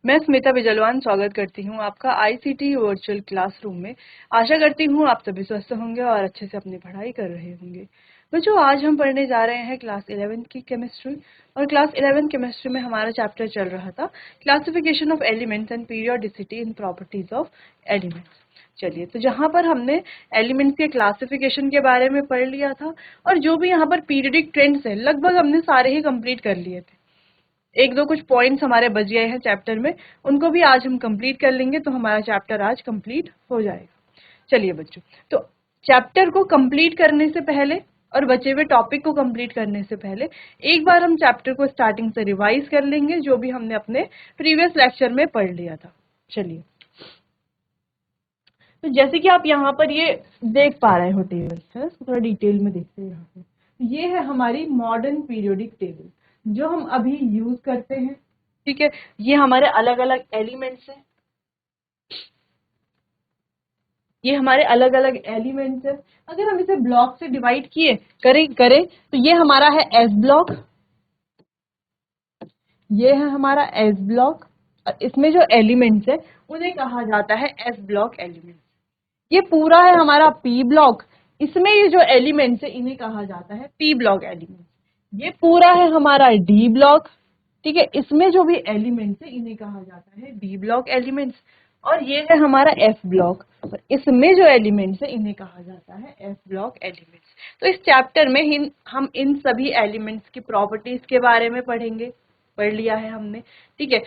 मैं स्मिता बिजलवान स्वागत करती हूँ आपका आईसीटी वर्चुअल क्लासरूम में। आशा करती हूँ आप सभी स्वस्थ होंगे और अच्छे से अपनी पढ़ाई कर रहे होंगे। बच्चों, आज हम पढ़ने जा रहे हैं क्लास 11 की केमिस्ट्री। और क्लास 11 केमिस्ट्री में हमारा चैप्टर चल रहा था classification of elements and periodicity in properties of elements. चलिए, तो जहाँ पर हमने एलिमेंट्स के क्लासिफिकेशन के बारे में पढ़ लिया था और जो भी यहाँ पर पीरियडिक ट्रेंड्स है लगभग हमने सारे ही कंप्लीट कर लिए थे। एक दो कुछ पॉइंट्स हमारे बच गए हैं चैप्टर में, उनको भी आज हम कंप्लीट कर लेंगे तो हमारा चैप्टर आज कंप्लीट हो जाएगा। चलिए बच्चों, तो चैप्टर को कंप्लीट करने से पहले और बचे हुए टॉपिक को कंप्लीट करने से पहले एक बार हम चैप्टर को स्टार्टिंग से रिवाइज कर लेंगे जो भी हमने अपने प्रीवियस लेक्चर में पढ़ लिया था। चलिए, तो जैसे कि आप यहाँ पर ये देख पा रहे हो टेबल है, थोड़ा डिटेल में देखते हैं। यहाँ पे ये है हमारी मॉडर्न पीरियोडिक टेबल जो हम अभी यूज करते हैं। ठीक है, ये हमारे अलग अलग एलिमेंट्स हैं। ये हमारे अलग अलग एलिमेंट्स हैं। अगर हम इसे ब्लॉक से डिवाइड किए करें तो ये हमारा है एस ब्लॉक, ये है हमारा एस ब्लॉक। और इसमें जो एलिमेंट्स है उन्हें कहा जाता है एस ब्लॉक एलिमेंट्स। ये पूरा है हमारा पी ब्लॉक, इसमें ये जो एलिमेंट्स है इन्हें कहा जाता है पी ब्लॉक एलिमेंट्स। ये पूरा है हमारा डी ब्लॉक। ठीक है, इसमें जो भी एलिमेंट्स है इन्हें कहा जाता है डी ब्लॉक एलिमेंट्स। और ये है हमारा एफ ब्लॉक, और इसमें जो एलिमेंट्स है इन्हें कहा जाता है एफ ब्लॉक एलिमेंट्स। तो इस चैप्टर में हम इन सभी एलिमेंट्स की प्रॉपर्टीज के बारे में पढ़ेंगे। पढ़ लिया है हमने। ठीक है,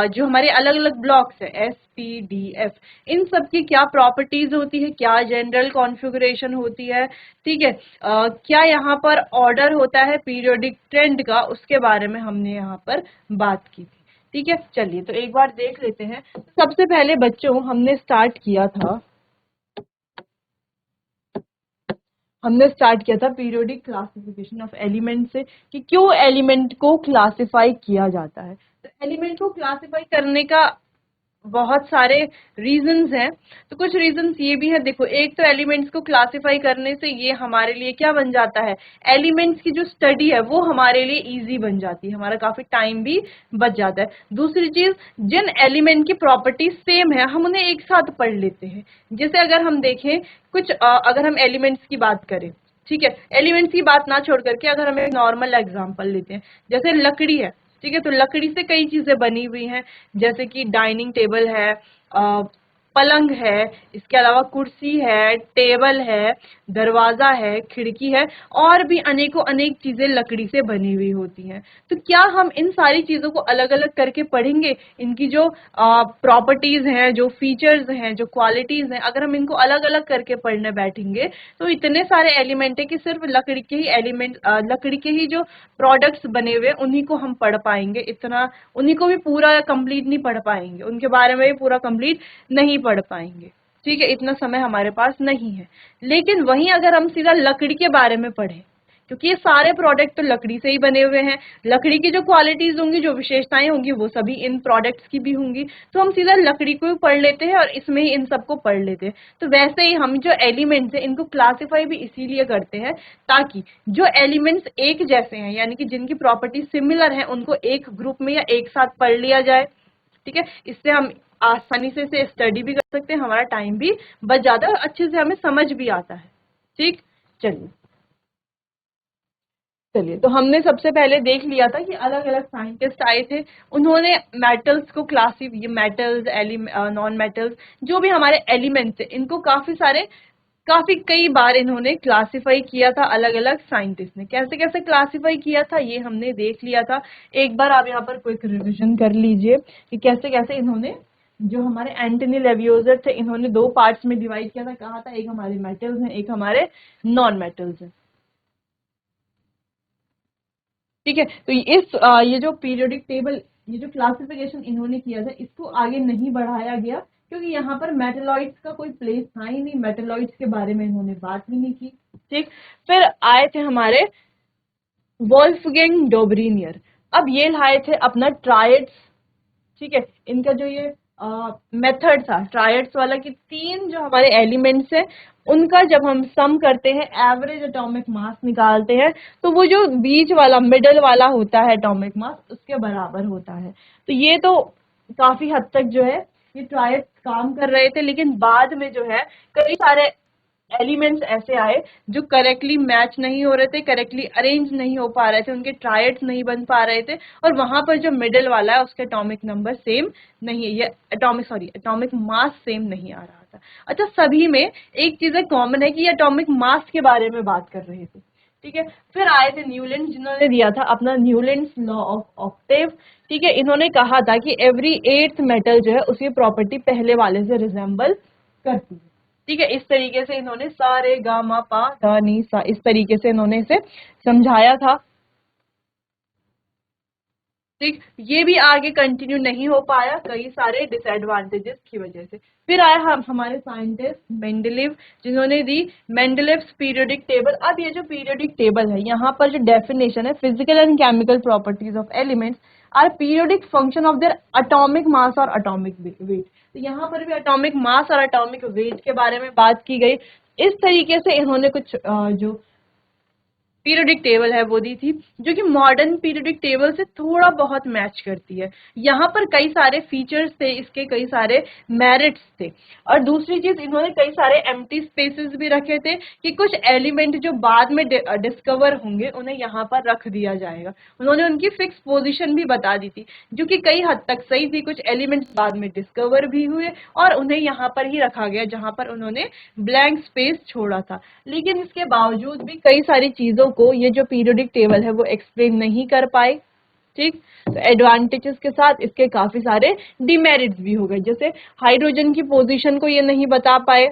जो हमारे अलग अलग ब्लॉक्स है एस पी डी एफ, इन सब की क्या प्रॉपर्टीज होती है, क्या जनरल कॉन्फ़िगरेशन होती है। ठीक है, क्या यहाँ पर ऑर्डर होता है पीरियोडिक ट्रेंड का, उसके बारे में हमने यहाँ पर बात की थी। ठीक है, चलिए तो एक बार देख लेते हैं। सबसे पहले बच्चों हमने स्टार्ट किया था पीरियोडिक क्लासिफिकेशन ऑफ एलिमेंट से कि क्यों एलिमेंट को क्लासिफाई किया जाता है। तो एलिमेंट को क्लासिफाई करने का बहुत सारे रीजंस हैं। तो कुछ रीजंस ये भी है, देखो, एक तो एलिमेंट्स को क्लासिफाई करने से ये हमारे लिए क्या बन जाता है, एलिमेंट्स की जो स्टडी है वो हमारे लिए इजी बन जाती है, हमारा काफी टाइम भी बच जाता है। दूसरी चीज, जिन एलिमेंट की प्रॉपर्टीज सेम है हम उन्हें एक साथ पढ़ लेते हैं। जैसे अगर हम देखें कुछ अगर हम एलिमेंट्स की बात करें, ठीक है, एलिमेंट्स की बात ना छोड़ करके अगर हम एक नॉर्मल एग्जांपल लेते हैं, जैसे लकड़ी है। ठीक है, तो लकड़ी से कई चीजें बनी हुई हैं, जैसे कि डाइनिंग टेबल है, पलंग है, इसके अलावा कुर्सी है, टेबल है, दरवाजा है, खिड़की है, और भी अनेकों अनेक चीजें लकड़ी से बनी हुई होती हैं। तो क्या हम इन सारी चीजों को अलग अलग करके पढ़ेंगे, इनकी जो प्रॉपर्टीज हैं, जो फीचर्स हैं, जो क्वालिटीज हैं, अगर हम इनको अलग अलग करके पढ़ने बैठेंगे तो इतने सारे एलिमेंट है कि सिर्फ लकड़ी के ही एलिमेंट, लकड़ी के ही जो प्रोडक्ट्स बने हुए उन्हीं को हम पढ़ पाएंगे, इतना उन्हीं को भी पूरा कंप्लीट नहीं पढ़ पाएंगे, उनके बारे में भी पूरा कंप्लीट नहीं पढ़ पाएंगे। ठीक है, इतना समय हमारे पास नहीं है। लेकिन वहीं अगर हम सीधा लकड़ी के बारे में पढ़ें, क्योंकि ये सारे प्रोडक्ट तो लकड़ी से ही बने हुए हैं, लकड़ी की जो क्वालिटीज होंगी, जो विशेषताएं होंगी, वो सभी इन प्रोडक्ट्स की भी होंगी, तो हम सीधा लकड़ी को भी पढ़ लेते हैं और इसमें ही इन सबको पढ़ लेते हैं। तो वैसे ही हम जो एलिमेंट्स हैं इनको क्लासिफाई भी इसीलिए करते हैं ताकि जो एलिमेंट्स एक जैसे हैं, यानी कि जिनकी प्रॉपर्टी सिमिलर है, उनको एक ग्रुप में या एक साथ पढ़ लिया जाए। ठीक है, इससे हम आसानी से इसे स्टडी भी कर सकते हैं, हमारा टाइम भी बच जाता है और अच्छे से हमें समझ भी आता है। ठीक, चलिए तो हमने सबसे पहले देख लिया था कि अलग अलग साइंटिस्ट आए थे, उन्होंने मेटल्स को ये मेटल्स, नॉन मेटल्स, जो भी हमारे एलिमेंट्स है, इनको काफी कई बार इन्होंने क्लासिफाई किया था। अलग अलग साइंटिस्ट ने कैसे कैसे क्लासिफाई किया था ये हमने देख लिया था। एक बार आप यहाँ पर क्विक रिविजन कर लीजिए कि कैसे कैसे इन्होंने, जो हमारे एंटनी लेवियोजर थे, इन्होंने दो पार्ट्स में डिवाइड किया था। कहा था एक हमारे मेटल्स हैं, एक हमारे नॉन मेटल्स हैं। ठीक है, तो ये जो पीरियोडिक टेबल, ये जो क्लासिफिकेशन इन्होंने किया था, इसको आगे नहीं बढ़ाया गया क्योंकि यहाँ पर मेटलॉइड्स का कोई प्लेस था ही नहीं, मेटलॉइड्स के बारे में इन्होंने बात ही नहीं की। ठीक, फिर आए थे हमारे वोल्फगैंग डोबरिनियर। अब ये लाए थे अपना ट्रायड्स। ठीक है, इनका जो ये मेथड था ट्रायड्स वाला कि तीन जो हमारे एलिमेंट्स हैं उनका जब हम सम करते हैं, एवरेज एटॉमिक मास निकालते हैं, तो वो जो बीच वाला मिडल वाला होता है एटॉमिक मास, उसके बराबर होता है। तो ये तो काफी हद तक जो है ये ट्रायड्स काम कर रहे थे, लेकिन बाद में जो है कई सारे एलिमेंट्स ऐसे आए जो करेक्टली मैच नहीं हो रहे थे, करेक्टली अरेंज नहीं हो पा रहे थे, उनके ट्रायड्स नहीं बन पा रहे थे, और वहां पर जो मिडिल वाला है उसके एटॉमिक नंबर सेम नहीं है, ये एटॉमिक मास सेम नहीं आ रहा था। अच्छा, सभी में एक चीज कॉमन है कि ये एटॉमिक मास के बारे में बात कर रहे थे, ठीक है। फिर आए थे न्यूलैंड, जिन्होंने दिया था अपना न्यूलैंड्स लॉ ऑफ ऑक्टेव, ठीक है। इन्होंने कहा था कि एवरी एट्थ मेटल जो है उसकी प्रॉपर्टी पहले वाले से रिजेंबल करती है, ठीक है। इस तरीके से इन्होंने सारे गामा पा धा नी सा इस तरीके से इन्होंने इसे समझाया था, ठीक। ये भी आगे कंटिन्यू नहीं हो पाया कई सारे डिसएडवांटेजेस की वजह से। फिर आया हम हमारे साइंटिस्ट मेंडलीव, जिन्होंने दी मेंडलीव्स पीरियोडिक टेबल। अब ये जो पीरियोडिक टेबल है, यहाँ पर जो डेफिनेशन है, physical and chemical properties of elements are periodic function of their atomic mass और एटॉमिक वेट। तो यहाँ पर भी एटॉमिक मास और एटॉमिक वेट के बारे में बात की गई। इस तरीके से इन्होंने कुछ जो पीरियोडिक टेबल है वो दी थी, जो कि मॉडर्न पीरियोडिक टेबल से थोड़ा बहुत मैच करती है। यहाँ पर कई सारे फीचर्स थे, इसके कई सारे मेरिट्स थे। और दूसरी चीज, इन्होंने कई सारे एम्प्टी स्पेसेस भी रखे थे कि कुछ एलिमेंट जो बाद में डिस्कवर होंगे उन्हें यहाँ पर रख दिया जाएगा। उन्होंने उनकी फिक्स पोजीशन भी बता दी थी, जो कि कई हद तक सही थी। कुछ एलिमेंट्स बाद में डिस्कवर भी हुए और उन्हें यहाँ पर ही रखा गया जहाँ पर उन्होंने ब्लैंक स्पेस छोड़ा था। लेकिन इसके बावजूद भी कई सारी चीजों को ये जो पीरियोडिक टेबल है वो एक्सप्लेन नहीं कर पाए, ठीक। तो एडवांटेजेस के साथ इसके काफी सारे डिमेरिट्स भी हो गए, जैसे हाइड्रोजन की पोजीशन को ये नहीं बता पाए,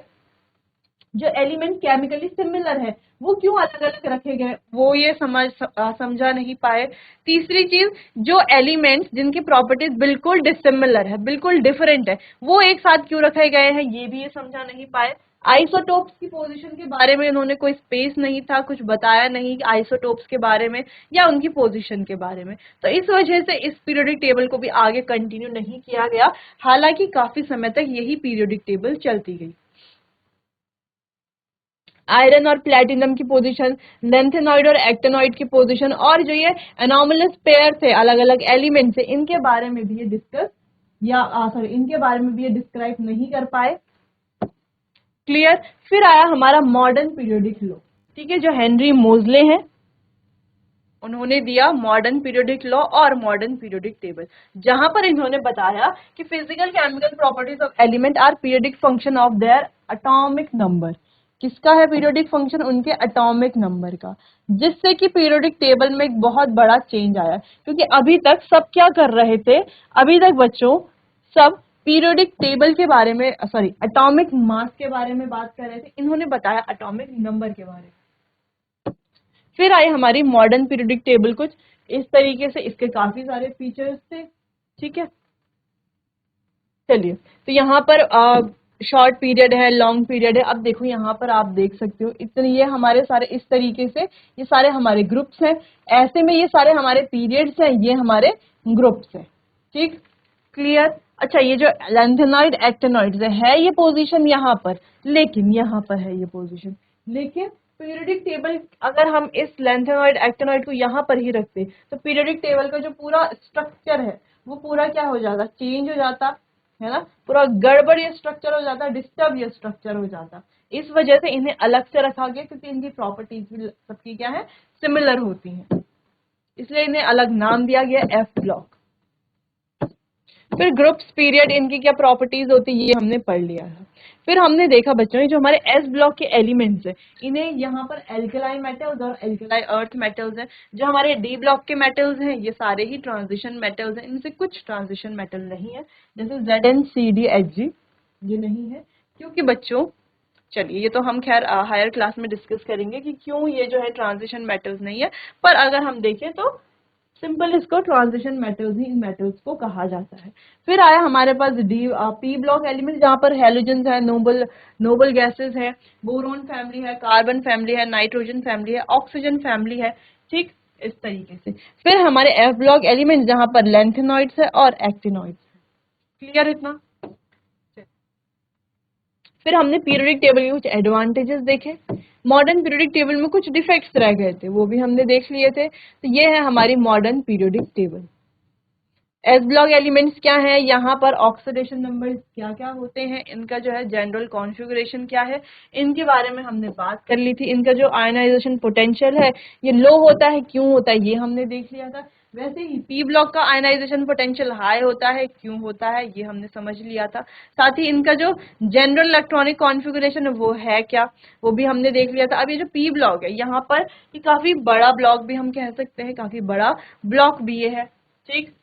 जो एलिमेंट केमिकली सिमिलर है वो क्यों अलग अलग रखे गए वो ये समझा नहीं पाए। तीसरी चीज, जो एलिमेंट्स जिनकी प्रॉपर्टीज बिल्कुल डिसिमिलर है, बिल्कुल डिफरेंट है, वो एक साथ क्यों रखे गए हैं ये भी ये समझा नहीं पाए। आइसोटोप्स की पोजीशन के बारे में इन्होंने कोई स्पेस नहीं था, कुछ बताया नहीं आइसोटोप्स के बारे में या उनकी पोजीशन के बारे में। तो इस वजह से इस पीरियोडिक टेबल को भी आगे कंटिन्यू नहीं किया गया, हालांकि काफी समय तक यही पीरियोडिक टेबल चलती गई। आयरन और प्लेटिनम की पोजीशन, लेंथेनॉइड और एक्टेनॉइड की पोजीशन, और जो ये एनॉमलस पेयर थे, अलग अलग एलिमेंट थे, इनके बारे में भी ये डिस्कस या सॉरी इनके बारे में भी ये डिस्क्राइब नहीं कर पाए। क्लियर। फिर आया हमारा मॉडर्न पीरियोडिक लॉ, ठीक है, जो हेनरी मोजले हैं उन्होंने दिया मॉडर्न पीरियोडिक लॉ और मॉडर्न पीरियोडिक टेबल, जहां पर इन्होंने बताया कि physical chemical properties of element are periodic function of their atomic number. किसका है पीरियोडिक फंक्शन? उनके एटॉमिक नंबर का, जिससे कि पीरियोडिक टेबल में एक बहुत बड़ा चेंज आया, क्योंकि अभी तक सब क्या कर रहे थे, अभी तक बच्चों सब पीरियोडिक टेबल के बारे में सॉरी एटॉमिक मास के बारे में बात कर रहे थे, इन्होंने बताया एटॉमिक नंबर के बारे में। फिर आई हमारी मॉडर्न पीरियोडिक टेबल, कुछ इस तरीके से, इसके काफी सारे फीचर्स थे, ठीक है। चलिए, तो यहाँ पर शॉर्ट पीरियड है, लॉन्ग पीरियड है। अब देखो यहाँ पर आप देख सकते हो इतने ये हमारे सारे इस तरीके से, ये सारे हमारे ग्रुप्स हैं, ऐसे में ये सारे हमारे पीरियड्स हैं, ये हमारे ग्रुप्स हैं, ठीक। क्लियर। अच्छा, ये जो लेंथेनॉइड एक्टेनॉइड्स है ये पोजीशन यहाँ पर, लेकिन यहाँ पर है ये पोजीशन, लेकिन पीरियोडिक टेबल अगर हम इस लेंथेनॉइड एक्टेनॉइड को यहाँ पर ही रखते तो पीरियोडिक टेबल का जो पूरा स्ट्रक्चर है वो पूरा क्या हो जाता, चेंज हो जाता है ना, पूरा गड़बड़ ये स्ट्रक्चर हो जाता, डिस्टर्ब ये स्ट्रक्चर हो जाता। इस वजह से इन्हें अलग से रखा गया, क्योंकि इनकी प्रॉपर्टीज भी सबकी क्या है, सिमिलर होती हैं, इसलिए इन्हें अलग नाम दिया गया एफ ब्लॉक। फिर ग्रुप्स पीरियड, इनकी क्या प्रॉपर्टीज होती है ये हमने पढ़ लिया है। फिर हमने देखा बच्चों ये जो हमारे एस ब्लॉक के एलिमेंट्स है, इन्हें यहाँ पर एल्कलाई मेटल्स और एल्कलाई अर्थ मेटल्स हैं। जो हमारे डी ब्लॉक के मेटल्स हैं ये सारे ही ट्रांजिशन मेटल्स हैं, इनसे कुछ ट्रांजिशन मेटल नहीं है, जैसे ZnCdHg ये नहीं है, क्योंकि बच्चों चलिए ये तो हम खैर हायर क्लास में डिस्कस करेंगे कि क्यों ये जो है ट्रांजिशन मेटल्स नहीं है, पर अगर हम देखें तो सिंपल इसको ट्रांजिशन मेटल्स ही इन मेटल्स को कहा जाता है। फिर आया हमारे पास पी ब्लॉक एलिमेंट, जहाँ पर हेलोजन्स है, नोबल गैसेस है, बोरोन फैमिली है, कार्बन फैमिली है, नाइट्रोजन फैमिली है, ऑक्सीजन फैमिली है, ठीक इस तरीके से। फिर हमारे एफ ब्लॉक एलिमेंट जहाँ पर लेंथेनॉइड्स है और एक्टिनॉइड्स है। क्लियर इतना। फिर हमने पीरियोडिक टेबल के कुछ एडवांटेजेस देखे, मॉडर्न पीरियोडिक टेबल में कुछ डिफेक्ट्स रह गए थे वो भी हमने देख लिए थे। तो ये है हमारी modern periodic table. S block elements क्या है, यहाँ पर ऑक्सीडेशन नंबर क्या क्या होते हैं, इनका जो है जनरल कॉन्फ़िगरेशन क्या है, इनके बारे में हमने बात कर ली थी। इनका जो आयनाइजेशन पोटेंशियल है ये लो होता है, क्यों होता है ये हमने देख लिया था। वैसे ही पी ब्लॉक का आयनाइजेशन पोटेंशियल हाई होता है, क्यों होता है ये हमने समझ लिया था। साथ ही इनका जो जनरल इलेक्ट्रॉनिक कॉन्फ़िगरेशन है वो है क्या, वो भी हमने देख लिया था। अब ये जो पी ब्लॉक है यहाँ पर ये काफी बड़ा ब्लॉक भी हम कह सकते हैं, काफी बड़ा ब्लॉक भी ये है, ठीक।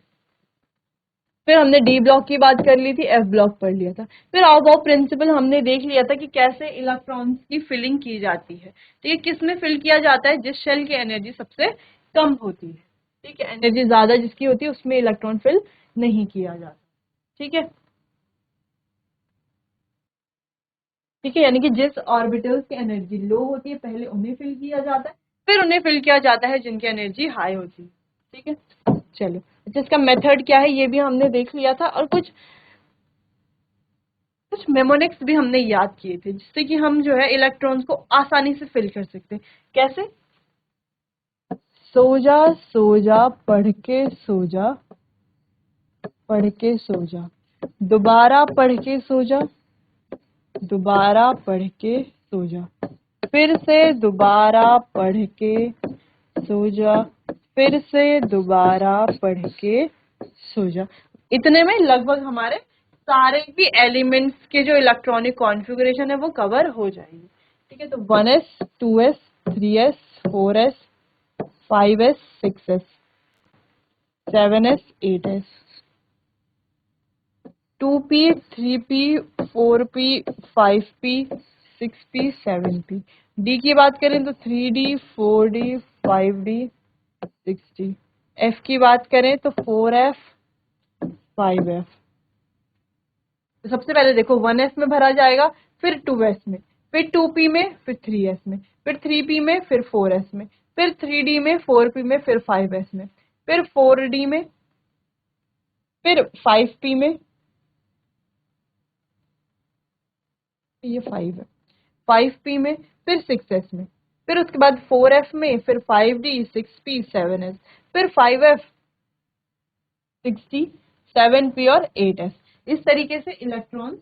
फिर हमने डी ब्लॉक की बात कर ली थी, एफ ब्लॉक पढ़ लिया था। फिर आओ प्रिंसिपल हमने देख लिया था कि कैसे इलेक्ट्रॉन्स की फिलिंग की जाती है। ठीक है, किस में फिल किया जाता है, जिस शेल की एनर्जी सबसे कम होती है। ठीक है, एनर्जी ज्यादा जिसकी होती है उसमें इलेक्ट्रॉन फिल नहीं किया जाता। ठीक है, ठीक है, यानी कि जिस ऑर्बिटल्स की एनर्जी लो होती है पहले उन्हें फिल किया जाता है, फिर उन्हें फिल किया जाता है जिनकी एनर्जी हाई होती है। ठीक है, चलो अच्छा, इसका मेथड क्या है ये भी हमने देख लिया था, और कुछ मेमोनिक्स भी हमने याद किए थे जिससे कि हम जो है इलेक्ट्रॉन्स को आसानी से फिल कर सकते हैं। कैसे, सो जा पढ़ के सो जा, पढ़ के सो जा, दोबारा पढ़ के सो जा, दोबारा पढ़ के सो जा, फिर से दोबारा पढ़ के सो जा, फिर से दोबारा पढ़ के सो जा। इतने में लगभग हमारे सारे भी एलिमेंट्स के जो इलेक्ट्रॉनिक कॉन्फ़िगरेशन है वो कवर हो जाएगी। ठीक है, तो 1s 2s 3s 4s 5s 6s 7s 8s 2p 3p 4p 5p 6p 7p। D की बात करें तो 3d 4d 5d 6d। F की बात करें तो 4f 5f। तो सबसे पहले देखो 1s में भरा जाएगा, फिर 2s में, फिर 2p में, फिर 3s में, फिर 3p में, फिर 4s में, फिर 3d में, 4p में, फिर 5s में, फिर 4d में, फिर 5p में, ये 5 है, 5p में, फिर 6s में, फिर उसके बाद 4f में, फिर 5d 6p 7s, फिर 5f 6d 7p और 8s। इस तरीके से इलेक्ट्रॉन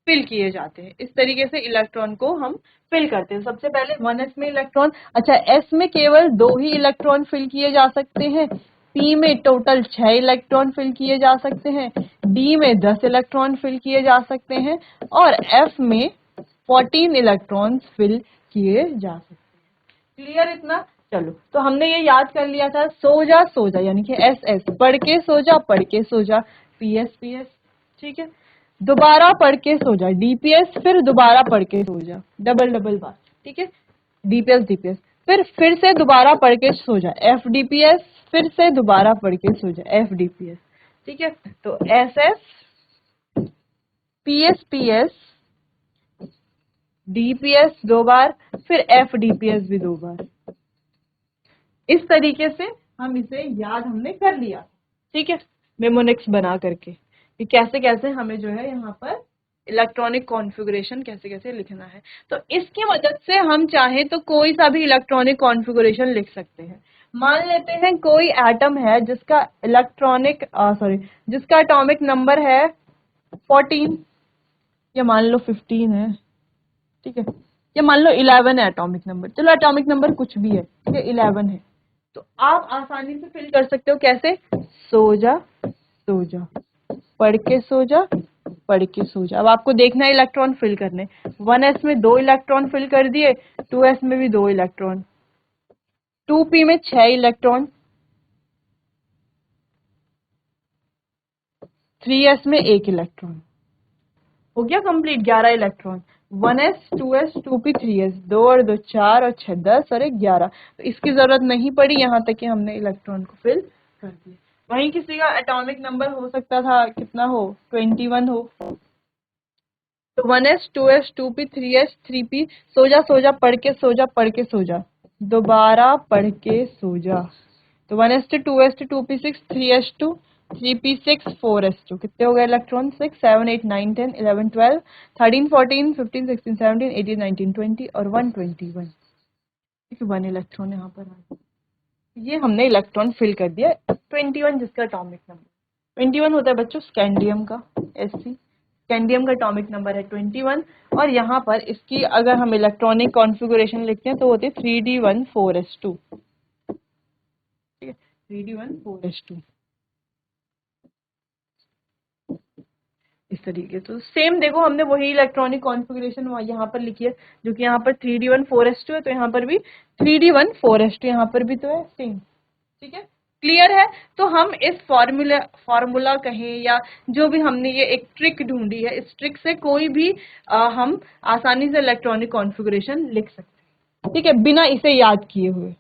फिल किए जाते हैं, इस तरीके से इलेक्ट्रॉन को हम फिल करते हैं। सबसे पहले 1s में इलेक्ट्रॉन, अच्छा s में केवल 2 ही इलेक्ट्रॉन फिल किए जा सकते हैं, p में टोटल 6 इलेक्ट्रॉन फिल किए जा सकते हैं, d में 10 इलेक्ट्रॉन फिल किए जा सकते हैं, और f में 14 इलेक्ट्रॉन फिल किए जा सकते हैं। क्लियर इतना, चलो तो हमने ये याद कर लिया था, सो जा यानी कि एस एस, पढ़ के सो जा, पढ़ के सो जा, पी एस पी एस। ठीक है, दोबारा पढ़ के सो जा, डीपीएस, फिर दोबारा पढ़ के सो जा, डबल डबल बार। ठीक है, डीपीएस डीपीएस, फिर से दोबारा पढ़ के सो जा, एफ डीपीएस, फिर से दोबारा पढ़ के सो जा, एफ डीपीएस। ठीक है, तो S S P S DPS 2 बार, फिर एफ डीपीएस भी 2 बार। इस तरीके से हम इसे याद हमने कर लिया। ठीक है, मेमोनिक्स बना करके कि कैसे कैसे हमें जो है यहाँ पर इलेक्ट्रॉनिक कॉन्फ़िगरेशन कैसे कैसे लिखना है। तो इसकी मदद से हम चाहें तो कोई सा भी इलेक्ट्रॉनिक कॉन्फ़िगरेशन लिख सकते हैं। मान लेते हैं कोई एटम है जिसका जिसका एटॉमिक नंबर है 14, या मान लो 15 है। ठीक है, या मान लो 11 है एटॉमिक नंबर, चलो एटॉमिक नंबर कुछ भी है, ठीक है 11 है, तो आप आसानी से फिल कर सकते हो। कैसे, सो जा, पढ़ के सो जा, पढ़ के सो जा। अब आपको देखना है इलेक्ट्रॉन फिल करने, 1s में 2 इलेक्ट्रॉन फिल कर दिए, 2s में भी 2 इलेक्ट्रॉन, 2p में 6 इलेक्ट्रॉन, 3s में 1 इलेक्ट्रॉन, हो गया complete 11 electron. 1s 2s 2p 3s, 2 और 2 4 और 6 10 और 1 11। तो इसकी जरूरत नहीं पड़ी, यहाँ तक कि हमने इलेक्ट्रॉन को फिल कर दिया। वहीं किसी का एटॉमिक नंबर हो सकता था कितना हो, 21 हो, तो 1s 2s 2p 3s 3p, सो जा पढ़ के सो जा, पढ़ के सो जा, दोबारा पढ़ के सो जा। तो 1s to 2s to 2p 6 3s to 3p 6 4s to, कितने हो गए इलेक्ट्रॉन, 6 7 8 9 10 11 12 13 14 15 16 17 18 19 20 और 121। ठीक है, 1 इलेक्ट्रॉन यहाँ पर आ गया। ये हमने इलेक्ट्रॉन फिल कर दिया 21 जिसका एटॉमिक नंबर। 21 होता है बच्चों स्कैंडियम का, Sc। स्कैंडियम का एटॉमिक नंबर है 21। और यहाँ पर इसकी अगर हम इलेक्ट्रॉनिक कॉन्फ़िगरेशन लिखते हैं तो होती है 3d14s2। ठीक है, 3d14s2 इस तरीके से। तो सेम देखो हमने वही इलेक्ट्रॉनिक कॉन्फ़िगरेशन यहाँ पर लिखी है, जो कि यहाँ पर 3d14s2 है, तो यहाँ पर भी 3d14s2 यहाँ पर भी तो है सेम। ठीक है, क्लियर है। तो हम इस फॉर्मूला कहें या जो भी हमने ये एक ट्रिक ढूंढी है, इस ट्रिक से कोई भी हम आसानी से इलेक्ट्रॉनिक कॉन्फ़िगरेशन लिख सकते हैं। ठीक है, बिना इसे याद किए हुए।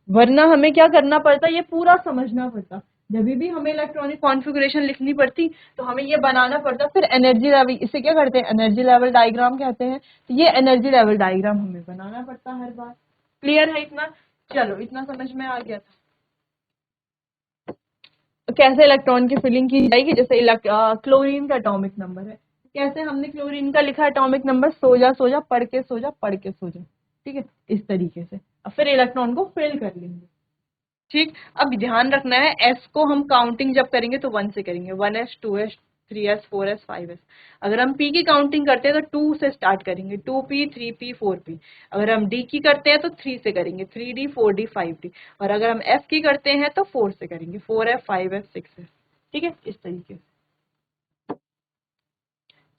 वरना हमें क्या करना पड़ता, ये पूरा समझना पड़ता। जब भी हमें इलेक्ट्रॉनिक कॉन्फ़िगरेशन लिखनी पड़ती तो हमें ये बनाना पड़ता, फिर एनर्जी लेवल, इसे क्या करते हैं एनर्जी लेवल डायग्राम कहते हैं। तो ये एनर्जी लेवल डायग्राम हमें बनाना पड़ता हर बार। क्लियर है इतना? चलो, इतना समझ में आ गया था। तो कैसे इलेक्ट्रॉन की फिलिंग की जाएगी, जैसे क्लोरीन का एटॉमिक नंबर है, कैसे हमने क्लोरीन का लिखा एटॉमिक नंबर, सो जा पढ़ के सो जा पढ़ के सो जा। ठीक है, इस तरीके से अब फिर इलेक्ट्रॉन को फिल कर लेंगे। ठीक, अब ध्यान रखना है एस को हम काउंटिंग जब करेंगे तो 1 से करेंगे, 1s 2s 3s 4s 5s। अगर हम पी की काउंटिंग करते हैं तो 2 से स्टार्ट करेंगे, 2p 3p 4p। अगर हम डी की करते हैं तो 3 से करेंगे, 3d 4d 5d। और अगर हम एफ की करते हैं तो 4 से करेंगे, 4f 5f 6f। ठीक है, इस तरीके से।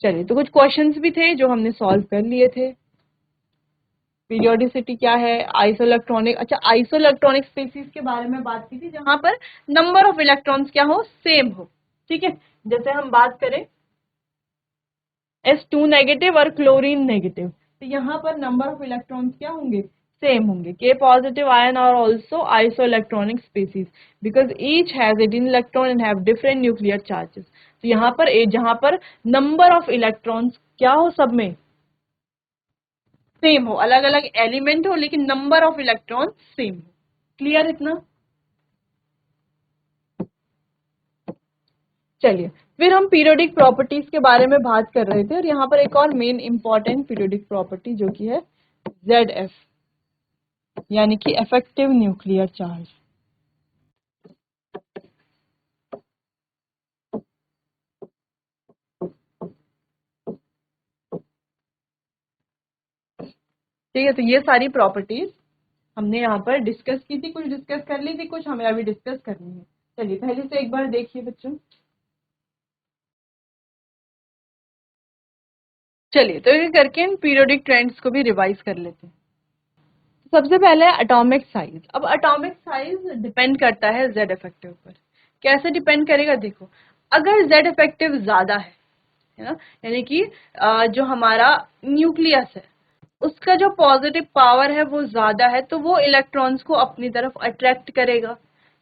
चलिए, तो कुछ क्वेश्चंस भी थे जो हमने सॉल्व कर लिए थे। पीरियोडिसिटी क्या है, आइसोइलेक्ट्रॉनिक, अच्छा आइसोइलेक्ट्रॉनिक स्पीसीज के बारे में बात की थी, जहां पर नंबर ऑफ इलेक्ट्रॉन्स क्या हो, सेम हो। ठीक है, जैसे हम बात करें S2 नेगेटिव और क्लोरीन नेगेटिव, तो यहाँ पर नंबर ऑफ इलेक्ट्रॉन्स क्या होंगे, सेम होंगे। K positive ion are also isoelectronic species because each has 18 electron and have different nuclear charges. तो यहाँ पर जहाँ पर नंबर ऑफ इलेक्ट्रॉन्स क्या हो, सब में सेम हो, अलग अलग एलिमेंट हो लेकिन नंबर ऑफ इलेक्ट्रॉन सेम हो। क्लियर इतना? चलिए, फिर हम पीरियोडिक प्रॉपर्टीज के बारे में बात कर रहे थे, और यहाँ पर एक और मेन इंपॉर्टेंट पीरियोडिक प्रॉपर्टी जो कि है ZF, यानी कि इफेक्टिव न्यूक्लियर चार्ज। ठीक है, तो ये सारी प्रॉपर्टीज हमने यहाँ पर डिस्कस की थी, कुछ डिस्कस कर ली थी, कुछ हमें अभी डिस्कस करनी है। चलिए, पहले से एक बार देखिए बच्चों। चलिए, तो ये करके इन पीरियोडिक ट्रेंड्स को भी रिवाइज कर लेते हैं। सबसे पहले एटॉमिक साइज। अब एटॉमिक साइज डिपेंड करता है जेड इफेक्टिव पर। कैसे डिपेंड करेगा, देखो अगर जेड इफेक्टिव ज्यादा है ना, यानी कि जो हमारा न्यूक्लियस है उसका जो पॉजिटिव पावर है वो ज्यादा है, तो वो इलेक्ट्रॉन्स को अपनी तरफ अट्रैक्ट करेगा।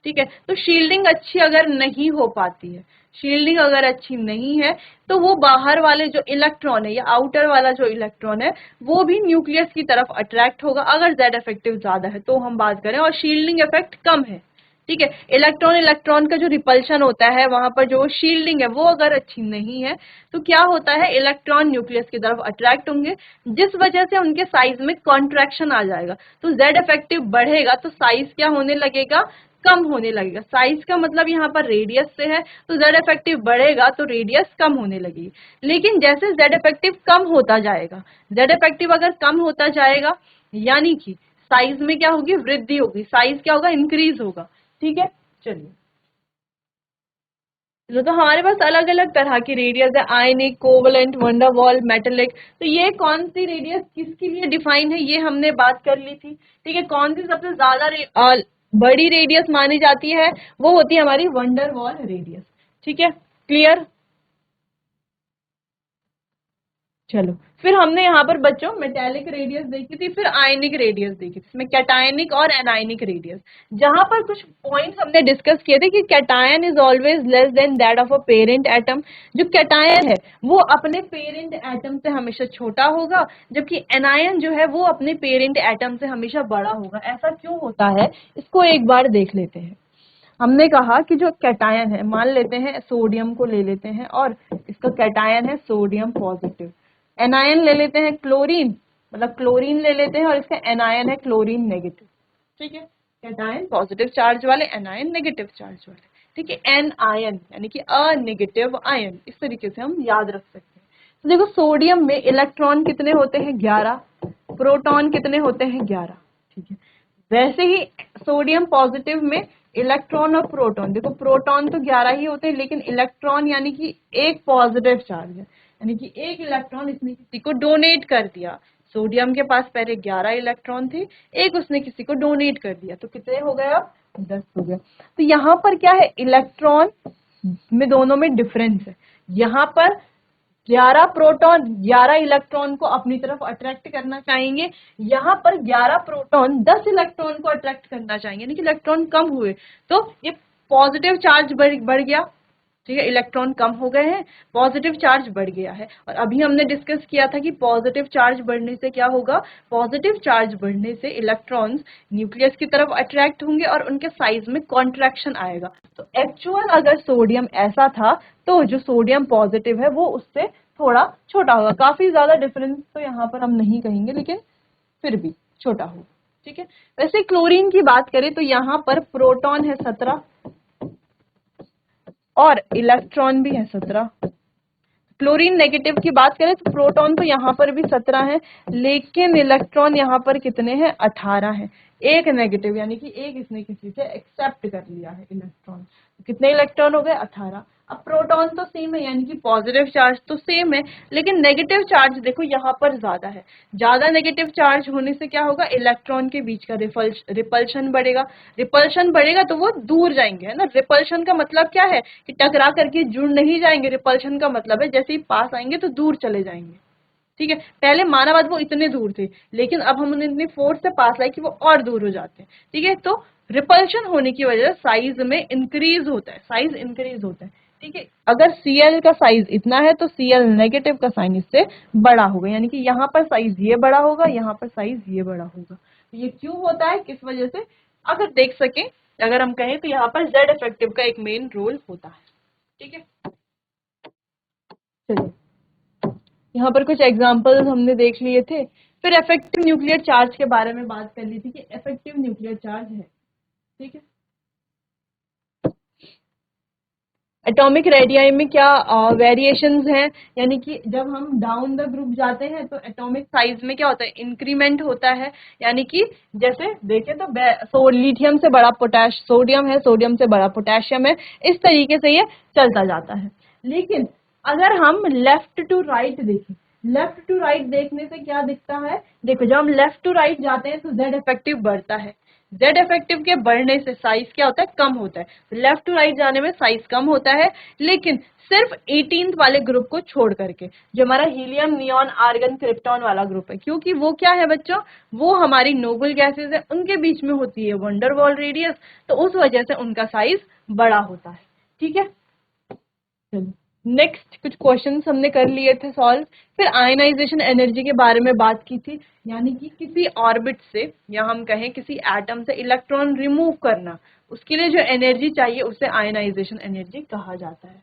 ठीक है, तो शील्डिंग अच्छी अगर नहीं हो पाती है, शील्डिंग अगर अच्छी नहीं है, तो वो बाहर वाले जो इलेक्ट्रॉन है या आउटर वाला जो इलेक्ट्रॉन है वो भी न्यूक्लियस की तरफ अट्रैक्ट होगा अगर जेड इफेक्टिव ज्यादा है तो हम बात करें, और शील्डिंग इफेक्ट कम है। ठीक है, इलेक्ट्रॉन इलेक्ट्रॉन का जो रिपल्शन होता है, वहां पर जो शील्डिंग है वो अगर अच्छी नहीं है, तो क्या होता है इलेक्ट्रॉन न्यूक्लियस की तरफ अट्रैक्ट होंगे, जिस वजह से उनके साइज में कॉन्ट्रैक्शन आ जाएगा। तो जेड इफेक्टिव बढ़ेगा तो साइज क्या होने लगेगा, कम होने लगेगा। साइज का मतलब यहाँ पर रेडियस से है, तो जेड इफेक्टिव बढ़ेगा तो रेडियस कम होने लगेगी। लेकिन जैसे जेड इफेक्टिव कम होता जाएगा, जेड इफेक्टिव अगर कम होता जाएगा, यानी कि साइज में क्या होगी, वृद्धि होगी, साइज क्या होगा, इंक्रीज होगा। ठीक है, चलिए, तो हमारे पास अलग अलग तरह की रेडियस है, आयनिक, कोवलेंट, वंडरवॉल, मेटेलिक। तो ये कौन सी रेडियस किसके लिए डिफाइन है, ये हमने बात कर ली थी। ठीक है, कौन सी सबसे ज्यादा बड़ी रेडियस मानी जाती है, वो होती है हमारी वंडरवॉल रेडियस। ठीक है, क्लियर? चलो, फिर हमने यहाँ पर बच्चों मेटेलिक रेडियस देखी थी, फिर आयनिक रेडियस देखी थी, इसमें कैटायनिक और एनायनिक रेडियस। जहां पर कुछ पॉइंट्स हमने डिस्कस किए थे कि cation is always less than that of a parent atom. जो कैटायन है वो अपने पेरेंट एटम से हमेशा छोटा होगा, जबकि एनायन जो है वो अपने पेरेंट एटम से हमेशा बड़ा होगा। ऐसा क्यों होता है, इसको एक बार देख लेते हैं। हमने कहा कि जो कैटायन है, मान लेते हैं सोडियम को ले लेते हैं और इसका कैटायन है सोडियम पॉजिटिव। एनायन ले लेते हैं क्लोरीन, मतलब क्लोरीन ले लेते हैं और इसका एनायन है क्लोरीन नेगेटिव। ठीक है, कैटायन पॉजिटिव चार्ज वाले, एनायन नेगेटिव चार्ज वाले। ठीक है, एन आयन यानी कि अ नेगेटिव आयन, इस तरीके से हम याद रख सकते हैं। तो देखो सोडियम में इलेक्ट्रॉन कितने होते हैं 11, प्रोटॉन कितने होते हैं 11, ठीक है। वैसे ही सोडियम पॉजिटिव में इलेक्ट्रॉन और प्रोटॉन, देखो प्रोटॉन तो 11 ही होते हैं लेकिन इलेक्ट्रॉन यानी कि एक पॉजिटिव चार्ज है, यानी कि एक इलेक्ट्रॉन इसने किसी को डोनेट कर दिया। सोडियम के पास पहले 11 इलेक्ट्रॉन थे, एक उसने किसी को डोनेट कर दिया, तो कितने हो गए अब 10 हो गए। तो यहाँ पर क्या है, इलेक्ट्रॉन में दोनों में डिफरेंस है। यहाँ पर 11 प्रोटॉन 11 इलेक्ट्रॉन को अपनी तरफ अट्रैक्ट करना चाहेंगे, यहाँ पर 11 प्रोटॉन 10 इलेक्ट्रॉन को अट्रैक्ट करना चाहेंगे, यानी कि इलेक्ट्रॉन कम हुए तो ये पॉजिटिव चार्ज बढ़ गया, ठीक है, इलेक्ट्रॉन कम हो गए हैं, पॉजिटिव चार्ज बढ़ गया है। और अभी हमने डिस्कस किया था कि पॉजिटिव चार्ज बढ़ने से क्या होगा, पॉजिटिव चार्ज बढ़ने से इलेक्ट्रॉन्स न्यूक्लियस की तरफ अट्रैक्ट होंगे और उनके साइज में कॉन्ट्रैक्शन आएगा। तो एक्चुअल अगर सोडियम ऐसा था तो जो सोडियम पॉजिटिव है वो उससे थोड़ा छोटा होगा, काफी ज्यादा डिफरेंस तो यहाँ पर हम नहीं कहेंगे लेकिन फिर भी छोटा होगा, ठीक है। वैसे क्लोरीन की बात करें तो यहाँ पर प्रोटॉन है 17 और इलेक्ट्रॉन भी है 17। क्लोरीन नेगेटिव की बात करें तो प्रोटॉन तो यहाँ पर भी 17 है लेकिन इलेक्ट्रॉन यहाँ पर कितने हैं 18 है, एक नेगेटिव यानी कि एक इसने किसी से एक्सेप्ट कर लिया है इलेक्ट्रॉन। कितने इलेक्ट्रॉन हो गए 18। अब प्रोटॉन तो सेम है यानी कि पॉजिटिव चार्ज तो सेम है लेकिन नेगेटिव चार्ज देखो यहाँ पर ज्यादा है। ज्यादा नेगेटिव चार्ज होने से क्या होगा, इलेक्ट्रॉन के बीच का रिपल्शन बढ़ेगा, रिपल्शन बढ़ेगा तो वो दूर जाएंगे, है ना। रिपल्शन का मतलब क्या है कि टकरा करके जुड़ नहीं जाएंगे, रिपल्शन का मतलब है जैसे ही पास आएंगे तो दूर चले जाएंगे, ठीक है। पहले माना बात वो इतने दूर थे लेकिन अब हम उन्हें इतनी फोर्स से पास लाए कि वो और दूर हो जाते हैं, ठीक है। तो रिपल्शन होने की वजह से साइज में इंक्रीज होता है, साइज इंक्रीज होता है, ठीक है। अगर Cl का साइज इतना है तो Cl नेगेटिव का साइन इससे बड़ा होगा, यानी कि यहाँ पर साइज ये बड़ा होगा, यहाँ पर साइज ये बड़ा होगा। तो ये क्यों होता है, किस वजह से, अगर देख सकें, अगर हम कहें तो यहाँ पर Z इफेक्टिव का एक मेन रोल होता है, ठीक है। चलिए यहाँ पर कुछ एग्जांपल्स हमने देख लिए थे, फिर इफेक्टिव न्यूक्लियर चार्ज के बारे में बात कर ली थी कि इफेक्टिव न्यूक्लियर चार्ज है, ठीक है। एटॉमिक रेडियाई में क्या वेरिएशंस हैं, यानी कि जब हम डाउन द ग्रुप जाते हैं तो एटॉमिक साइज में क्या होता है, इंक्रीमेंट होता है, यानी कि जैसे देखें तो लिथियम से बड़ा सोडियम है, सोडियम से बड़ा पोटेशियम है, इस तरीके से ये चलता जाता है। लेकिन अगर हम लेफ्ट टू राइट देखें, लेफ्ट टू राइट देखने से क्या दिखता है, देखो जब हम लेफ्ट टू राइट जाते हैं तो जेड इफेक्टिव बढ़ता है, जेड इफेक्टिव के बढ़ने से साइज क्या होता है, कम होता है। लेफ्ट टू राइट जाने में साइज कम होता है लेकिन सिर्फ 18th वाले ग्रुप को छोड़ करके, जो हमारा हीलियम नियॉन आर्गन क्रिप्टॉन वाला ग्रुप है, क्योंकि वो क्या है बच्चों, वो हमारी नोबल गैसेज है, उनके बीच में होती है वंडर वॉल रेडियस, तो उस वजह से उनका साइज बड़ा होता है, ठीक है। नेक्स्ट कुछ क्वेश्चंस हमने कर लिए थे सॉल्व। फिर आयनाइजेशन एनर्जी के बारे में बात की थी, यानी कि किसी ऑर्बिट से या हम कहें किसी एटम से इलेक्ट्रॉन रिमूव करना, उसके लिए जो एनर्जी चाहिए उसे आयनाइजेशन एनर्जी कहा जाता है,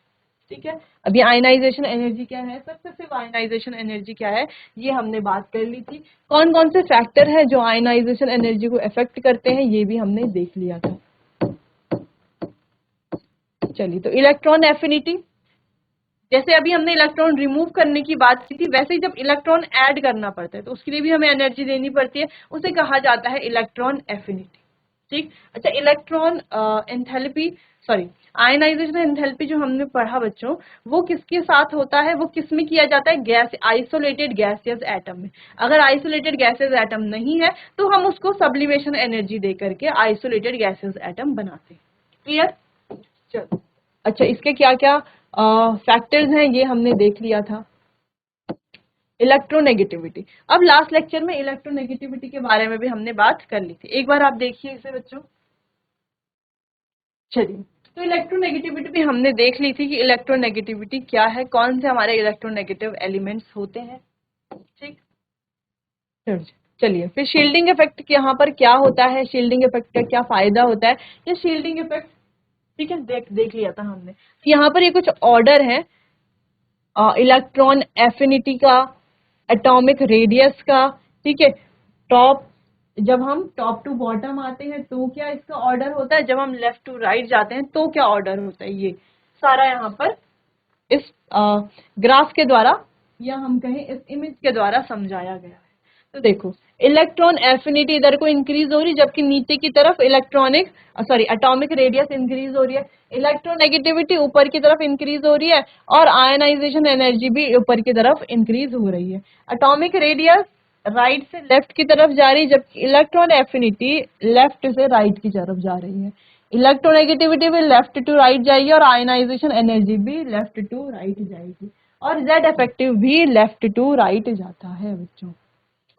ठीक है। अभी आयनाइजेशन एनर्जी क्या है, सक्सेसिव आयनाइजेशन एनर्जी क्या है, ये हमने बात कर ली थी। कौन कौन से फैक्टर है जो आयनाइजेशन एनर्जी को अफेक्ट करते हैं ये भी हमने देख लिया था। चलिए, तो इलेक्ट्रॉन एफिनिटी, जैसे अभी हमने इलेक्ट्रॉन रिमूव करने की बात की थी, वैसे ही जब इलेक्ट्रॉन ऐड करना पड़ता है तो उसके लिए भी हमें एनर्जी देनी पड़ती है, उसे कहा जाता है इलेक्ट्रॉन एफिनिटी, ठीक। अच्छा, electron enthalpy, sorry ionisation enthalpy जो हमने पढ़ा बच्चों, वो किसके साथ होता है, वो किस में किया जाता है, गैस आइसोलेटेड गैसियस एटम में। अगर आइसोलेटेड गैसियस एटम नहीं है तो हम उसको सब्लिमेशन एनर्जी दे करके आइसोलेटेड गैसियस एटम बनाते हैं, क्लियर। चलो, अच्छा इसके क्या क्या फैक्टर्स हैं ये हमने देख लिया था। इलेक्ट्रोनेगेटिविटी, अब लास्ट लेक्चर में इलेक्ट्रोनेगेटिविटी के बारे में भी हमने बात कर ली थी, एक बार आप देखिए इसे बच्चों। चलिए, तो इलेक्ट्रोनेगेटिविटी भी हमने देख ली थी कि इलेक्ट्रोनेगेटिविटी क्या है, कौन से हमारे इलेक्ट्रोनेगेटिव एलिमेंट्स होते हैं, ठीक। चलिए, फिर शील्डिंग इफेक्ट यहाँ पर क्या होता है, शील्डिंग इफेक्ट का क्या फायदा होता है, ये शील्डिंग इफेक्ट, ठीक है, देख लिया था हमने। तो यहाँ पर ये कुछ ऑर्डर है, इलेक्ट्रॉन एफिनिटी का, एटॉमिक रेडियस का, ठीक है, टॉप जब हम टॉप टू बॉटम आते हैं तो क्या इसका ऑर्डर होता है, जब हम लेफ्ट टू राइट जाते हैं तो क्या ऑर्डर होता है, ये सारा यहाँ पर इस ग्राफ के द्वारा या हम कहें इस इमेज के द्वारा समझाया गया है। तो देखो इलेक्ट्रॉन एफिनिटी इधर को इंक्रीज हो रही, जबकि नीचे की तरफ इलेक्ट्रॉनिक एटॉमिक रेडियस इंक्रीज हो रही है, इलेक्ट्रोनेगेटिविटी ऊपर की तरफ इंक्रीज हो रही है, और आयनाइजेशन एनर्जी भी ऊपर की तरफ इंक्रीज हो रही है। एटॉमिक रेडियस राइट से लेफ्ट की तरफ जा रही है, जबकि इलेक्ट्रॉन एफिनिटी लेफ्ट से राइट की तरफ जा रही है। इलेक्ट्रोनेगेटिविटी भी लेफ्ट टू राइट जाएगी और आयनाइजेशन एनर्जी भी लेफ्ट टू राइट जाएगी, और जेड इफेक्टिव भी लेफ्ट टू राइट जाता है बच्चों।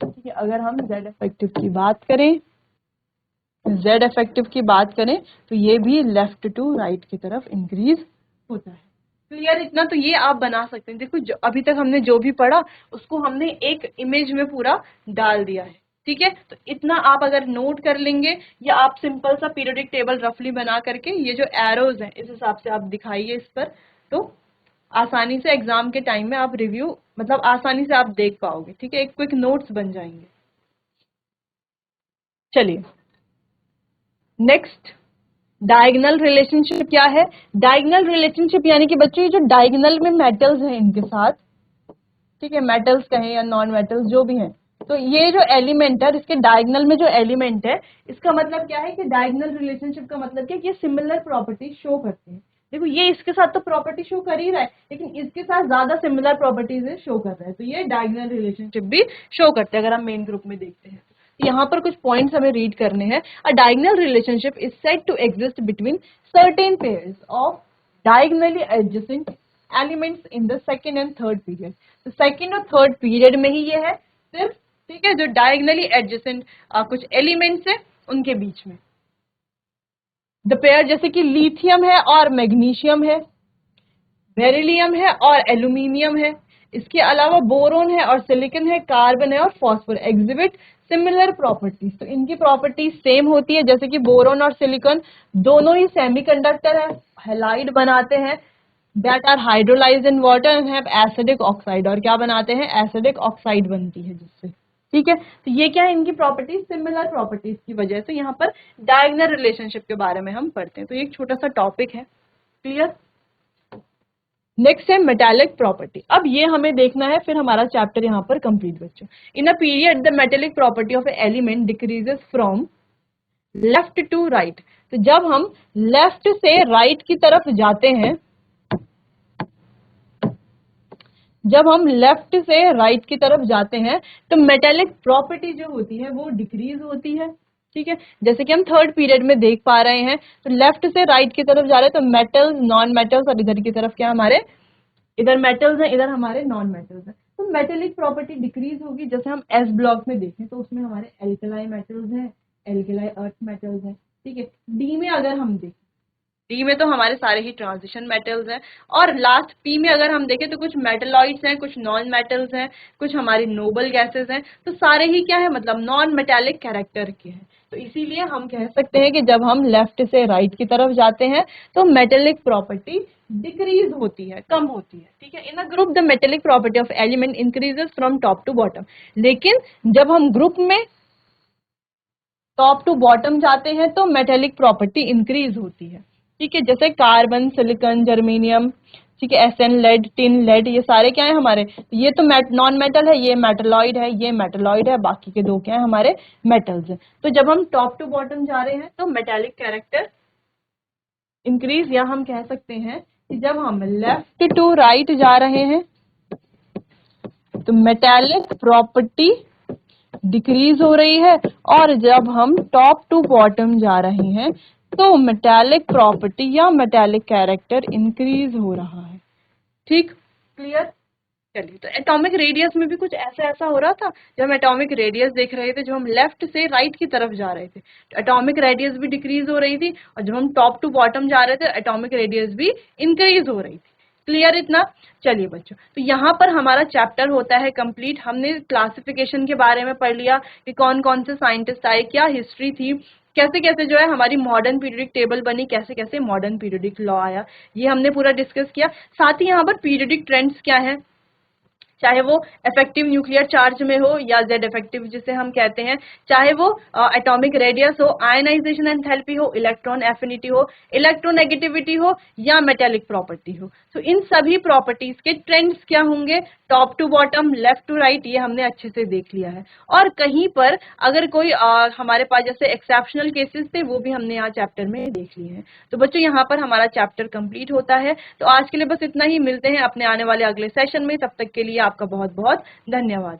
ठीक है, अगर हम जेड इफेक्टिव की बात करें, जेड इफेक्टिव की बात करें तो ये भी लेफ्ट टू राइट की तरफ इंक्रीज होता है। क्लियर इतना? तो ये आप बना सकते हैं। देखो अभी तक हमने जो भी पढ़ा उसको हमने एक इमेज में पूरा डाल दिया है। ठीक है, तो इतना आप अगर नोट कर लेंगे, या आप सिंपल सा पीरियोडिक टेबल रफली बना करके ये जो एरोज हैं इस हिसाब से आप दिखाइए इस पर, तो आसानी से एग्जाम के टाइम में आप रिव्यू मतलब आसानी से आप देख पाओगे। ठीक है, एक क्विक नोट्स बन जाएंगे। चलिए नेक्स्ट, डायगोनल रिलेशनशिप क्या है? डायगोनल रिलेशनशिप यानी कि बच्चों ये जो डायगोनल में मेटल्स हैं इनके साथ, ठीक है, मेटल्स कहें या नॉन मेटल्स जो भी हैं, तो ये जो एलिमेंट है इसके डायगोनल में जो एलिमेंट है, इसका मतलब क्या है कि डायगोनल रिलेशनशिप का मतलब क्या है कि ये सिमिलर प्रॉपर्टी शो करते हैं। देखो ये इसके साथ तो प्रॉपर्टी शो कर ही रहा है, लेकिन इसके साथ ज्यादा सिमिलर प्रॉपर्टीज शो कर रहा है, तो ये डायगोनल रिलेशनशिप भी शो करते हैं अगर हम मेन ग्रुप में देखते हैं। यहाँ पर कुछ पॉइंट्स हमें रीड करने हैं। A diagonal relationship is said to exist between certain pairs of diagonally adjacent elements in the second and third period. तो सेकेंड और थर्ड पीरियड में ही ये है सिर्फ, ठीक है, जो डायगोनली एडजेसेंट कुछ एलिमेंट्स है उनके बीच में। द पेयर जैसे कि लिथियम है और मैग्नीशियम है, बेरिलियम है और एल्यूमिनियम है, इसके अलावा बोरोन है और सिलिकॉन है, कार्बन है और फॉस्फोर एग्जिबिट सिमिलर प्रॉपर्टीज। तो इनकी प्रॉपर्टीज सेम होती है, जैसे कि बोरोन और सिलिकॉन दोनों ही सेमीकंडक्टर है, हैलाइड बनाते हैं, that are hydrolysed in water and have acidic oxide, और क्या बनाते हैं, एसिडिक ऑक्साइड बनती है जिससे। ठीक है, तो ये क्या है, इनकी प्रॉपर्टीज सिमिलर प्रॉपर्टीज की वजह से यहाँ पर डायगोनल रिलेशनशिप के बारे में हम पढ़ते हैं। तो ये एक छोटा सा टॉपिक है। क्लियर? नेक्स्ट है मेटालिक प्रॉपर्टी। अब ये हमें देखना है, फिर हमारा चैप्टर यहाँ पर कंप्लीट बच्चों। In a period the metallic property of a element decreases from left to right. तो जब हम लेफ्ट से राइट की तरफ जाते हैं, जब हम लेफ्ट से राइट की तरफ जाते हैं तो मेटालिक प्रॉपर्टी जो होती है वो डिक्रीज होती है। ठीक है, जैसे कि हम थर्ड पीरियड में देख पा रहे हैं, तो लेफ्ट से राइट की तरफ जा रहे हैं तो मेटल्स, नॉन मेटल्स, और इधर की तरफ क्या हमारे, इधर मेटल्स हैं, इधर हमारे नॉन मेटल्स हैं। तो मेटेलिक प्रॉपर्टी डिक्रीज होगी। जैसे हम एस ब्लॉक में देखें तो उसमें हमारे एल्कलाई मेटल्स हैं, एल्कलाई अर्थ मेटल्स हैं। ठीक है, डी में अगर हम देखें, डी में तो हमारे सारे ही ट्रांजिशन मेटल्स हैं, और लास्ट पी में अगर हम देखें तो कुछ मेटलॉइड्स हैं, कुछ नॉन मेटल्स हैं, कुछ हमारी नोबल गैसेस हैं। तो सारे ही क्या है, मतलब नॉन मेटालिक कैरेक्टर के हैं। तो इसीलिए हम कह सकते हैं कि जब हम लेफ्ट से राइट की तरफ जाते हैं तो मेटेलिक प्रॉपर्टी डिक्रीज होती है, कम होती है। ठीक है, in a group the metallic property of element increases from top to bottom. लेकिन जब हम ग्रुप में टॉप टू बॉटम जाते हैं तो मेटेलिक प्रॉपर्टी इंक्रीज होती है। ठीक है, जैसे कार्बन, सिलिकॉन, जर्मेनियम, ठीक है, एसएन, लेड, टिन, लेड, ये सारे क्या है हमारे, ये तो नॉन मेटल है, ये मेटलॉइड है, ये मेटलॉइड है, बाकी के दो क्या है हमारे मेटल्स हैं। तो जब हम टॉप टू बॉटम जा रहे हैं तो मेटेलिक कैरेक्टर इंक्रीज, या हम कह सकते हैं कि जब हम लेफ्ट टू राइट जा रहे हैं तो मेटेलिक प्रॉपर्टी डिक्रीज हो रही है, और जब हम टॉप टू बॉटम जा रहे हैं तो मेटालिक प्रॉपर्टी या मेटालिक कैरेक्टर इंक्रीज हो रहा है। ठीक, क्लियर? चलिए, तो एटॉमिक रेडियस में भी कुछ ऐसा ऐसा हो रहा था। जब हम एटॉमिक रेडियस देख रहे थे, जो हम लेफ्ट से राइट की तरफ जा रहे थे, तो एटॉमिक रेडियस भी डिक्रीज हो रही थी, और जब हम टॉप टू बॉटम जा रहे थे एटॉमिक रेडियस भी इंक्रीज हो रही थी। क्लियर इतना? चलिए बच्चों, तो यहाँ पर हमारा चैप्टर होता है कंप्लीट। हमने क्लासिफिकेशन के बारे में पढ़ लिया कि कौन कौन से साइंटिस्ट आए, क्या हिस्ट्री थी, कैसे कैसे जो है हमारी मॉडर्न पीरियोडिक टेबल बनी, कैसे कैसे मॉडर्न पीरियोडिक लॉ आया, ये हमने पूरा डिस्कस किया। साथ ही यहाँ पर पीरियोडिक ट्रेंड्स क्या है, चाहे वो इफेक्टिव न्यूक्लियर चार्ज में हो या जेड इफेक्टिव जिसे हम कहते हैं, चाहे वो एटॉमिक रेडियस हो, आयनाइजेशन एंथैल्पी हो, इलेक्ट्रॉन एफिनिटी हो, इलेक्ट्रोनेगेटिविटी हो या मेटेलिक प्रॉपर्टी हो। तो इन सभी प्रॉपर्टीज के ट्रेंड्स क्या होंगे, top to bottom, left to right, ये हमने अच्छे से देख लिया है। और कहीं पर अगर कोई हमारे पास जैसे एक्सेप्शनल केसेस थे वो भी हमने यहाँ चैप्टर में देख लिए हैं। तो बच्चों यहाँ पर हमारा चैप्टर कंप्लीट होता है। तो आज के लिए बस इतना ही, मिलते हैं अपने आने वाले अगले सेशन में। तब तक के लिए आपका बहुत बहुत धन्यवाद।